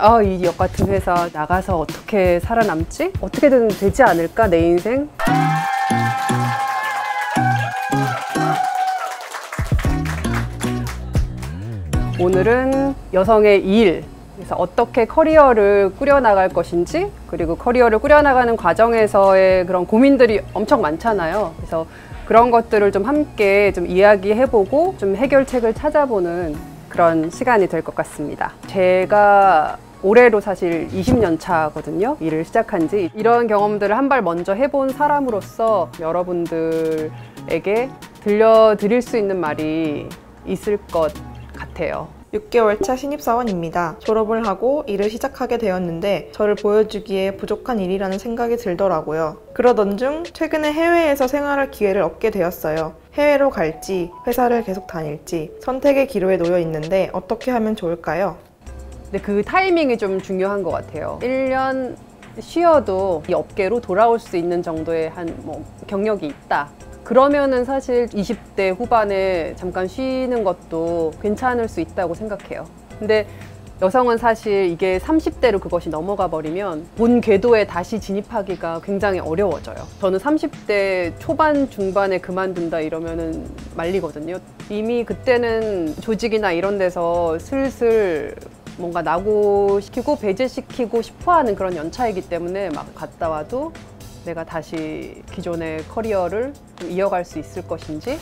이 역 같은 회사 나가서 어떻게 살아남지? 어떻게든 되지 않을까, 내 인생? 오늘은 여성의 일, 그래서 어떻게 커리어를 꾸려나갈 것인지, 그리고 커리어를 꾸려나가는 과정에서의 그런 고민들이 엄청 많잖아요. 그래서 그런 것들을 좀 함께 좀 이야기해보고 좀 해결책을 찾아보는 그런 시간이 될 것 같습니다. 제가 올해로 사실 20년 차거든요. 일을 시작한 지. 이런 경험들을 한 발 먼저 해본 사람으로서 여러분들에게 들려드릴 수 있는 말이 있을 것 같아요. 6개월 차 신입사원입니다. 졸업을 하고 일을 시작하게 되었는데 저를 보여주기에 부족한 일이라는 생각이 들더라고요. 그러던 중 최근에 해외에서 생활할 기회를 얻게 되었어요. 해외로 갈지 회사를 계속 다닐지 선택의 기로에 놓여 있는데 어떻게 하면 좋을까요? 근데 그 타이밍이 좀 중요한 것 같아요. 1년 쉬어도 이 업계로 돌아올 수 있는 정도의 경력이 있다. 그러면은 사실 20대 후반에 잠깐 쉬는 것도 괜찮을 수 있다고 생각해요. 근데 여성은 사실 이게 30대로 그것이 넘어가 버리면 본 궤도에 다시 진입하기가 굉장히 어려워져요. 저는 30대 초반 중반에 그만둔다 이러면은 말리거든요. 이미 그때는 조직이나 이런 데서 슬슬 뭔가 낙오시키고 배제시키고 싶어하는 그런 연차이기 때문에 막 갔다 와도 내가 다시 기존의 커리어를 좀 이어갈 수 있을 것인지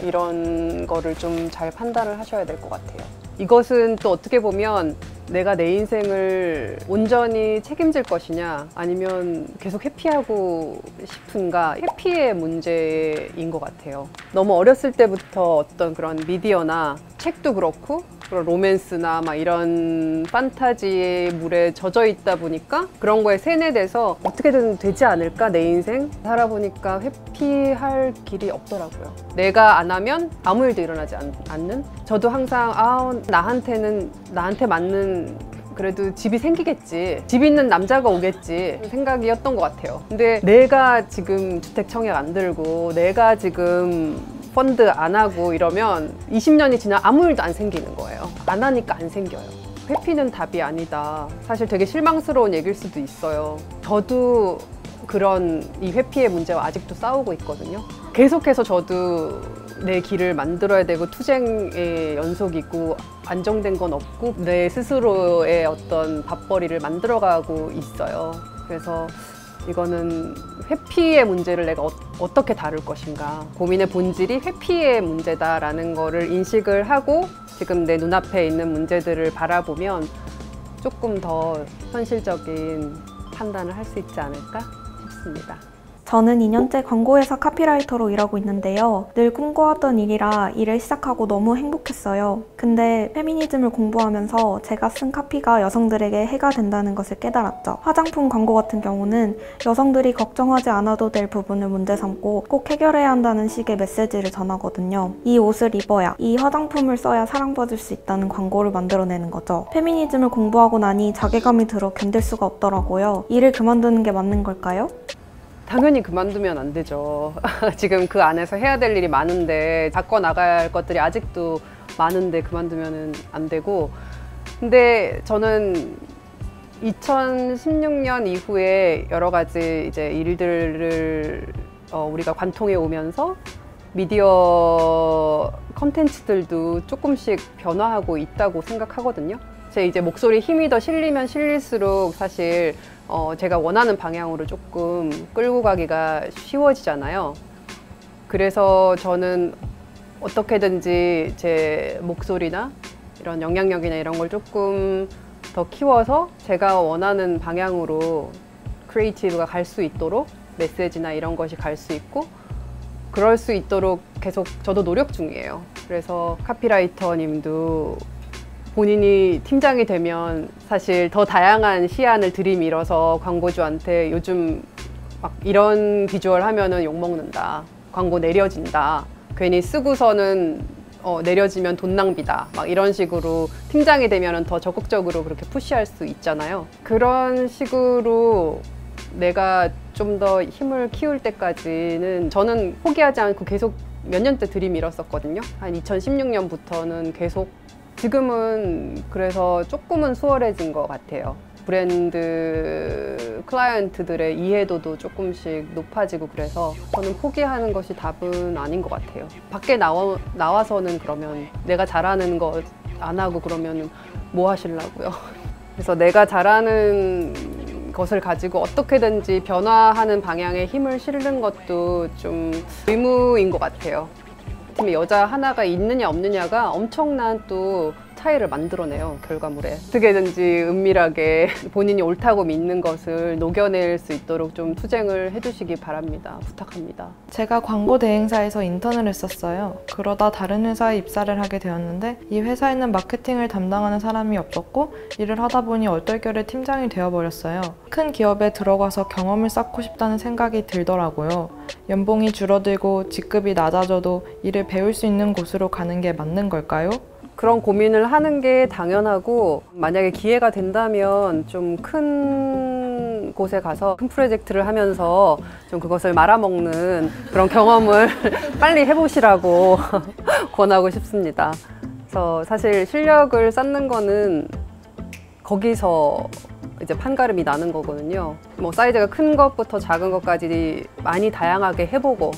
이런 거를 좀 잘 판단을 하셔야 될 것 같아요. 이것은 또 어떻게 보면 내가 내 인생을 온전히 책임질 것이냐 아니면 계속 회피하고 싶은가, 회피의 문제인 것 같아요. 너무 어렸을 때부터 어떤 그런 미디어나 책도 그렇고 그런 로맨스나 막 이런 판타지의 물에 젖어 있다 보니까 그런 거에 세뇌돼서 어떻게든 되지 않을까, 내 인생? 살아보니까 회피할 길이 없더라고요. 내가 안 하면 아무 일도 일어나지 않는? 저도 항상 나한테 맞는 그래도 집이 생기겠지, 집 있는 남자가 오겠지 생각이었던 것 같아요. 근데 내가 지금 주택 청약 안 들고 내가 지금 펀드 안 하고 이러면 20년이 지나 아무 일도 안 생기는 거예요. 안 하니까 안 생겨요. 회피는 답이 아니다. 사실 되게 실망스러운 얘기일 수도 있어요. 저도 그런 이 회피의 문제와 아직도 싸우고 있거든요. 계속해서 저도 내 길을 만들어야 되고 투쟁의 연속이고 안정된 건 없고 내 스스로의 어떤 밥벌이를 만들어가고 있어요. 그래서 이거는 회피의 문제를 내가 어떻게 다룰 것인가, 고민의 본질이 회피의 문제다라는 거를 인식을 하고 지금 내 눈앞에 있는 문제들을 바라보면 조금 더 현실적인 판단을 할 수 있지 않을까 싶습니다. 저는 2년째 광고회사 카피라이터로 일하고 있는데요. 늘 꿈꿔왔던 일이라 일을 시작하고 너무 행복했어요. 근데 페미니즘을 공부하면서 제가 쓴 카피가 여성들에게 해가 된다는 것을 깨달았죠. 화장품 광고 같은 경우는 여성들이 걱정하지 않아도 될 부분을 문제 삼고 꼭 해결해야 한다는 식의 메시지를 전하거든요. 이 옷을 입어야, 이 화장품을 써야 사랑받을 수 있다는 광고를 만들어내는 거죠. 페미니즘을 공부하고 나니 자괴감이 들어 견딜 수가 없더라고요. 일을 그만두는 게 맞는 걸까요? 당연히 그만두면 안 되죠. 지금 그 안에서 해야 될 일이 많은데, 바꿔나가야 할 것들이 아직도 많은데 그만두면 안 되고. 근데 저는 2016년 이후에 여러 가지 이제 일들을 우리가 관통해 오면서 미디어 컨텐츠들도 조금씩 변화하고 있다고 생각하거든요. 제 이제 목소리 힘이 더 실리면 실릴수록 사실 제가 원하는 방향으로 조금 끌고 가기가 쉬워지잖아요. 그래서 저는 어떻게든지 제 목소리나 이런 영향력이나 이런 걸 조금 더 키워서 제가 원하는 방향으로 크리에이티브가 갈 수 있도록, 메시지나 이런 것이 갈 수 있고 그럴 수 있도록 계속 저도 노력 중이에요. 그래서 카피라이터님도 본인이 팀장이 되면 사실 더 다양한 시안을 들이밀어서 광고주한테 요즘 막 이런 비주얼 하면은 욕먹는다, 광고 내려진다, 괜히 쓰고서는 내려지면 돈 낭비다, 막 이런 식으로 팀장이 되면은 더 적극적으로 그렇게 푸시할 수 있잖아요. 그런 식으로 내가 좀 더 힘을 키울 때까지는 저는 포기하지 않고 계속 몇 년째 들이밀었었거든요. 한 2016년부터는 계속 지금은 그래서 조금은 수월해진 것 같아요. 브랜드 클라이언트들의 이해도도 조금씩 높아지고 그래서 저는 포기하는 것이 답은 아닌 것 같아요. 밖에 나와서는 그러면 내가 잘하는 것 안 하고 그러면 뭐 하시려고요? 그래서 내가 잘하는 것을 가지고 어떻게든지 변화하는 방향에 힘을 실는 것도 좀 의무인 것 같아요. 팀에 여자 하나가 있느냐 없느냐가 엄청난 또 차이를 만들어내요, 결과물에. 어떻게든지 은밀하게 본인이 옳다고 믿는 것을 녹여낼 수 있도록 좀 투쟁을 해주시기 바랍니다. 부탁합니다. 제가 광고 대행사에서 인턴을 했었어요. 그러다 다른 회사에 입사를 하게 되었는데 이 회사에는 마케팅을 담당하는 사람이 없었고 일을 하다 보니 얼떨결에 팀장이 되어버렸어요. 큰 기업에 들어가서 경험을 쌓고 싶다는 생각이 들더라고요. 연봉이 줄어들고 직급이 낮아져도 일을 배울 수 있는 곳으로 가는 게 맞는 걸까요? 그런 고민을 하는 게 당연하고 만약에 기회가 된다면 좀 큰 곳에 가서 큰 프로젝트를 하면서 좀 그것을 말아먹는 그런 경험을 빨리 해보시라고 권하고 싶습니다. 그래서 사실 실력을 쌓는 거는 거기서 이제 판가름이 나는 거거든요. 뭐 사이즈가 큰 것부터 작은 것까지 많이 다양하게 해보고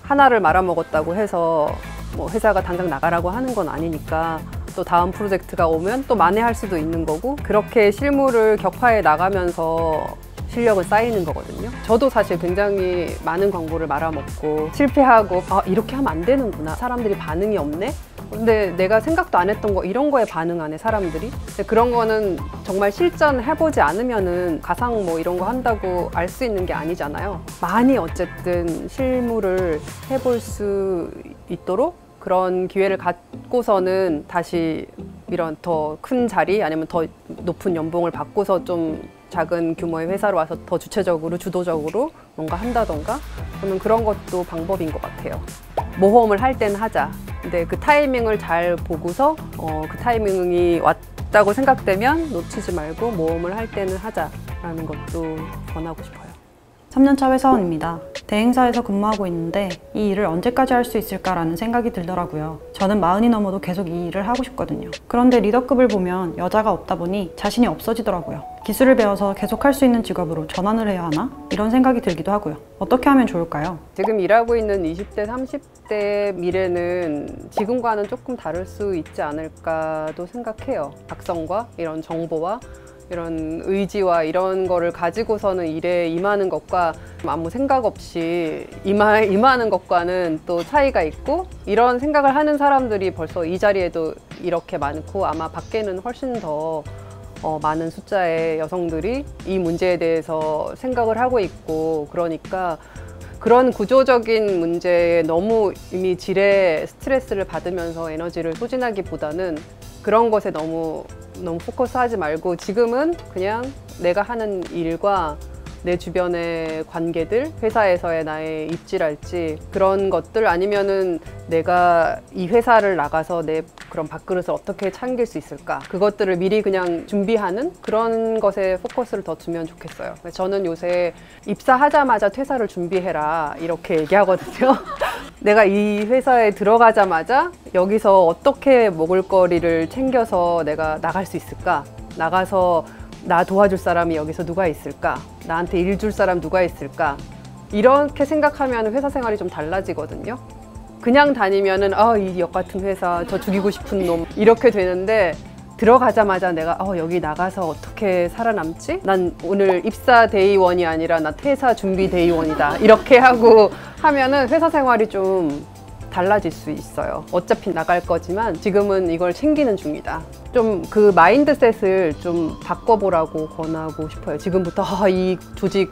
하나를 말아먹었다고 해서 뭐 회사가 당장 나가라고 하는 건 아니니까 또 다음 프로젝트가 오면 또 만회할 수도 있는 거고 그렇게 실무를 격파해 나가면서 실력은 쌓이는 거거든요. 저도 사실 굉장히 많은 광고를 말아먹고 실패하고 아 이렇게 하면 안 되는구나. 사람들이 반응이 없네? 근데 내가 생각도 안 했던 거 이런 거에 반응하네 사람들이. 근데 그런 거는 정말 실전해보지 않으면은 가상 뭐 이런 거 한다고 알 수 있는 게 아니잖아요. 많이 어쨌든 실무를 해볼 수 있도록 그런 기회를 갖고서는 다시 이런 더 큰 자리 아니면 더 높은 연봉을 받고서 좀 작은 규모의 회사로 와서 더 주체적으로 주도적으로 뭔가 한다던가 저는 그런 것도 방법인 것 같아요. 모험을 할 땐 하자. 근데 그 타이밍을 잘 보고서 그 타이밍이 왔다고 생각되면 놓치지 말고 모험을 할 때는 하자라는 것도 권하고 싶어요. 3년차 회사원입니다. 대행사에서 근무하고 있는데 이 일을 언제까지 할 수 있을까라는 생각이 들더라고요. 저는 40이 넘어도 계속 이 일을 하고 싶거든요. 그런데 리더급을 보면 여자가 없다 보니 자신이 없어지더라고요. 기술을 배워서 계속 할 수 있는 직업으로 전환을 해야 하나? 이런 생각이 들기도 하고요. 어떻게 하면 좋을까요? 지금 일하고 있는 20대, 30대 미래는 지금과는 조금 다를 수 있지 않을까도 생각해요. 각성과 이런 정보와 이런 의지와 이런 거를 가지고서는 일에 임하는 것과 아무 생각 없이 임하는 것과는 또 차이가 있고 이런 생각을 하는 사람들이 벌써 이 자리에도 이렇게 많고 아마 밖에는 훨씬 더 많은 숫자의 여성들이 이 문제에 대해서 생각을 하고 있고 그러니까 그런 구조적인 문제에 너무 이미 질에 스트레스를 받으면서 에너지를 소진하기보다는 그런 것에 너무 포커스하지 말고 지금은 그냥 내가 하는 일과 내 주변의 관계들, 회사에서의 나의 입지랄지 그런 것들 아니면은 내가 이 회사를 나가서 내 그런 밥그릇을 어떻게 챙길 수 있을까 그것들을 미리 그냥 준비하는 그런 것에 포커스를 더 두면 좋겠어요. 저는 요새 입사하자마자 퇴사를 준비해라 이렇게 얘기하거든요. 내가 이 회사에 들어가자마자 여기서 어떻게 먹을거리를 챙겨서 내가 나갈 수 있을까? 나가서 나 도와줄 사람이 여기서 누가 있을까? 나한테 일 줄 사람 누가 있을까? 이렇게 생각하면 회사 생활이 좀 달라지거든요. 그냥 다니면은 이 역 같은 회사 저 죽이고 싶은 놈 이렇게 되는데 들어가자마자 내가 여기 나가서 어떻게 살아남지? 난 오늘 입사 데이원이 아니라 나 퇴사 준비 데이원이다 이렇게 하고 하면은 회사 생활이 좀 달라질 수 있어요. 어차피 나갈 거지만 지금은 이걸 챙기는 중이다. 좀 그 마인드셋을 좀 바꿔보라고 권하고 싶어요. 지금부터 이 조직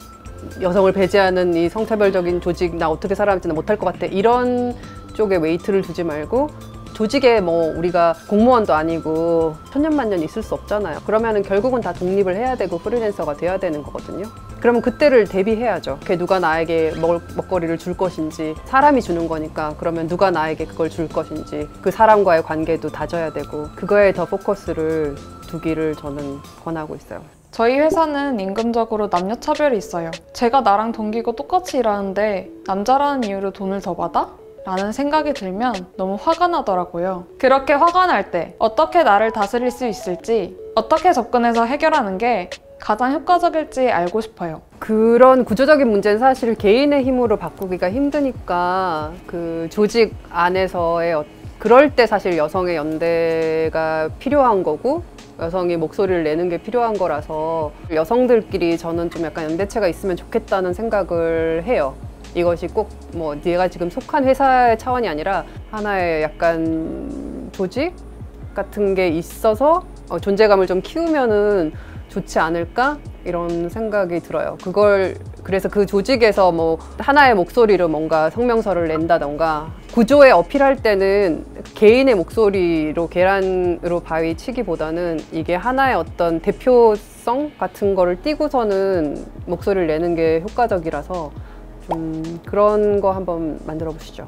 여성을 배제하는 이 성차별적인 조직 나 어떻게 살아남지는 못할 것 같아 이런 쪽에 웨이트를 두지 말고 조직에 뭐 우리가 공무원도 아니고 천년만년 있을 수 없잖아요. 그러면은 결국은 다 독립을 해야 되고 프리랜서가 돼야 되는 거거든요. 그러면 그때를 대비해야죠. 누가 나에게 먹거리를 줄 것인지 사람이 주는 거니까 그러면 누가 나에게 그걸 줄 것인지 그 사람과의 관계도 다져야 되고 그거에 더 포커스를 두기를 저는 권하고 있어요. 저희 회사는 임금적으로 남녀 차별이 있어요. 제가 나랑 동기고 똑같이 일하는데 남자라는 이유로 돈을 더 받아? 라는 생각이 들면 너무 화가 나더라고요. 그렇게 화가 날 때 어떻게 나를 다스릴 수 있을지, 어떻게 접근해서 해결하는 게 가장 효과적일지 알고 싶어요. 그런 구조적인 문제는 사실 개인의 힘으로 바꾸기가 힘드니까 그 조직 안에서의 그럴 때 사실 여성의 연대가 필요한 거고 여성이 목소리를 내는 게 필요한 거라서 여성들끼리 저는 좀 약간 연대체가 있으면 좋겠다는 생각을 해요. 이것이 꼭 뭐 네가 지금 속한 회사의 차원이 아니라 하나의 약간 조직 같은 게 있어서 존재감을 좀 키우면은 좋지 않을까? 이런 생각이 들어요. 그래서 그 조직에서 뭐 하나의 목소리로 뭔가 성명서를 낸다던가 구조에 어필할 때는 개인의 목소리로 계란으로 바위 치기보다는 이게 하나의 어떤 대표성 같은 거를 띄고서는 목소리를 내는 게 효과적이라서 좀 그런 거 한번 만들어 보시죠.